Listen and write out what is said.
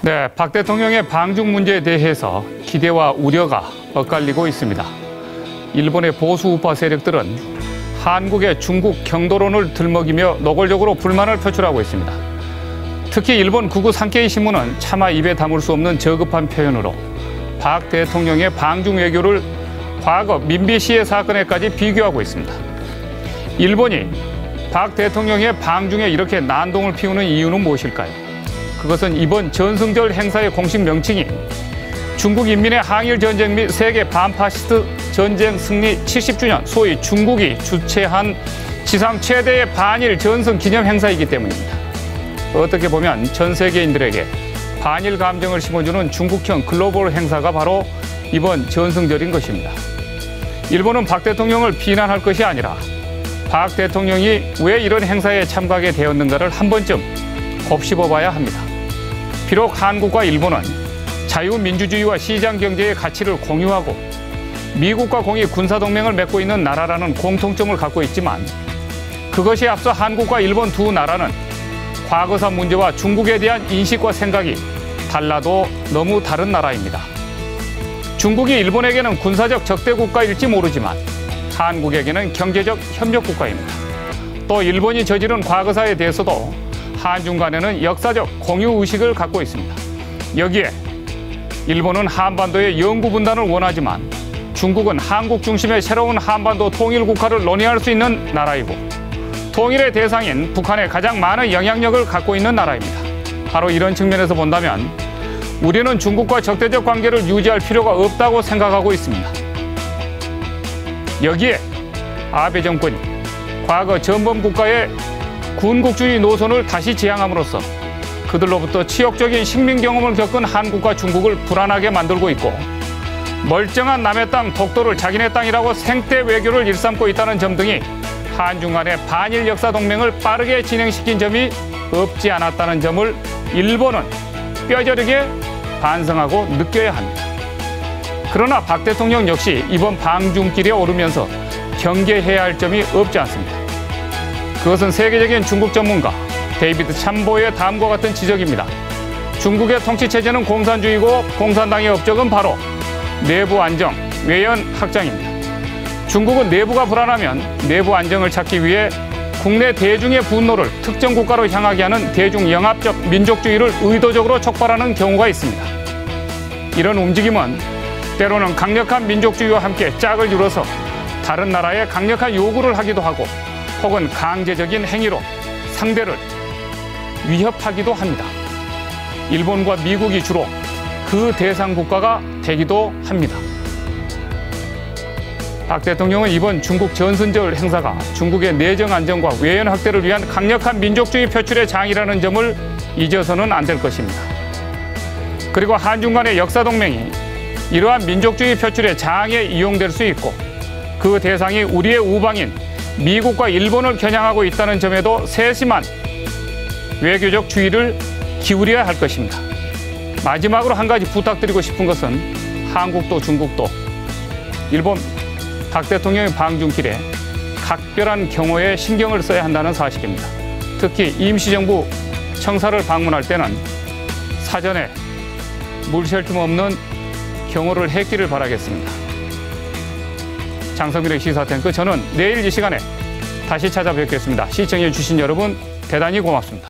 네, 박 대통령의 방중 문제에 대해서 기대와 우려가 엇갈리고 있습니다. 일본의 보수 우파 세력들은 한국의 중국 경도론을 들먹이며 노골적으로 불만을 표출하고 있습니다. 특히 일본 극우 산케이 신문은 차마 입에 담을 수 없는 저급한 표현으로 박 대통령의 방중 외교를 과거 민비시해 사건에까지 비교하고 있습니다. 일본이 박 대통령의 방중에 이렇게 난동을 피우는 이유는 무엇일까요? 그것은 이번 전승절 행사의 공식 명칭인 중국 인민의 항일 전쟁 및 세계 반파시스트 전쟁 승리 70주년, 소위 중국이 주최한 지상 최대의 반일 전승 기념 행사이기 때문입니다. 어떻게 보면 전 세계인들에게 반일 감정을 심어주는 중국형 글로벌 행사가 바로 이번 전승절인 것입니다. 일본은 박 대통령을 비난할 것이 아니라 박 대통령이 왜 이런 행사에 참가하게 되었는가를 한 번쯤 곱씹어봐야 합니다. 비록 한국과 일본은 자유민주주의와 시장경제의 가치를 공유하고 미국과 공히 군사동맹을 맺고 있는 나라라는 공통점을 갖고 있지만 그것이 앞서 한국과 일본 두 나라는 과거사 문제와 중국에 대한 인식과 생각이 달라도 너무 다른 나라입니다. 중국이 일본에게는 군사적 적대 국가일지 모르지만 한국에게는 경제적 협력 국가입니다. 또 일본이 저지른 과거사에 대해서도 한중 간에는 역사적 공유의식을 갖고 있습니다. 여기에 일본은 한반도의 영구 분단을 원하지만 중국은 한국 중심의 새로운 한반도 통일 국가를 논의할 수 있는 나라이고 통일의 대상인 북한에 가장 많은 영향력을 갖고 있는 나라입니다. 바로 이런 측면에서 본다면 우리는 중국과 적대적 관계를 유지할 필요가 없다고 생각하고 있습니다. 여기에 아베 정권이 과거 전범 국가의 군국주의 노선을 다시 지향함으로써 그들로부터 치욕적인 식민 경험을 겪은 한국과 중국을 불안하게 만들고 있고 멀쩡한 남의 땅 독도를 자기네 땅이라고 생떼 외교를 일삼고 있다는 점 등이 한중 간의 반일 역사 동맹을 빠르게 진행시킨 점이 없지 않았다는 점을 일본은 뼈저리게 반성하고 느껴야 합니다. 그러나 박 대통령 역시 이번 방중길에 오르면서 경계해야 할 점이 없지 않습니다. 그것은 세계적인 중국 전문가 데이비드 참보의 다음과 같은 지적입니다. 중국의 통치체제는 공산주의고 공산당의 업적은 바로 내부 안정, 외연 확장입니다. 중국은 내부가 불안하면 내부 안정을 찾기 위해 국내 대중의 분노를 특정 국가로 향하게 하는 대중영합적 민족주의를 의도적으로 촉발하는 경우가 있습니다. 이런 움직임은 때로는 강력한 민족주의와 함께 짝을 이뤄서 다른 나라에 강력한 요구를 하기도 하고 혹은 강제적인 행위로 상대를 위협하기도 합니다. 일본과 미국이 주로 그 대상 국가가 되기도 합니다. 박 대통령은 이번 중국 전승절 행사가 중국의 내정 안정과 외연 확대를 위한 강력한 민족주의 표출의 장이라는 점을 잊어서는 안 될 것입니다. 그리고 한중 간의 역사 동맹이 이러한 민족주의 표출의 장에 이용될 수 있고 그 대상이 우리의 우방인 미국과 일본을 겨냥하고 있다는 점에도 세심한 외교적 주의를 기울여야 할 것입니다. 마지막으로 한 가지 부탁드리고 싶은 것은 한국도 중국도 일본 박 대통령의 방중길에 각별한 경호에 신경을 써야 한다는 사실입니다. 특히 임시정부 청사를 방문할 때는 사전에 물샐 틈 없는 경호를 했기를 바라겠습니다. 장성민의 시사탱크, 저는 내일 이 시간에 다시 찾아뵙겠습니다. 시청해 주신 여러분 대단히 고맙습니다.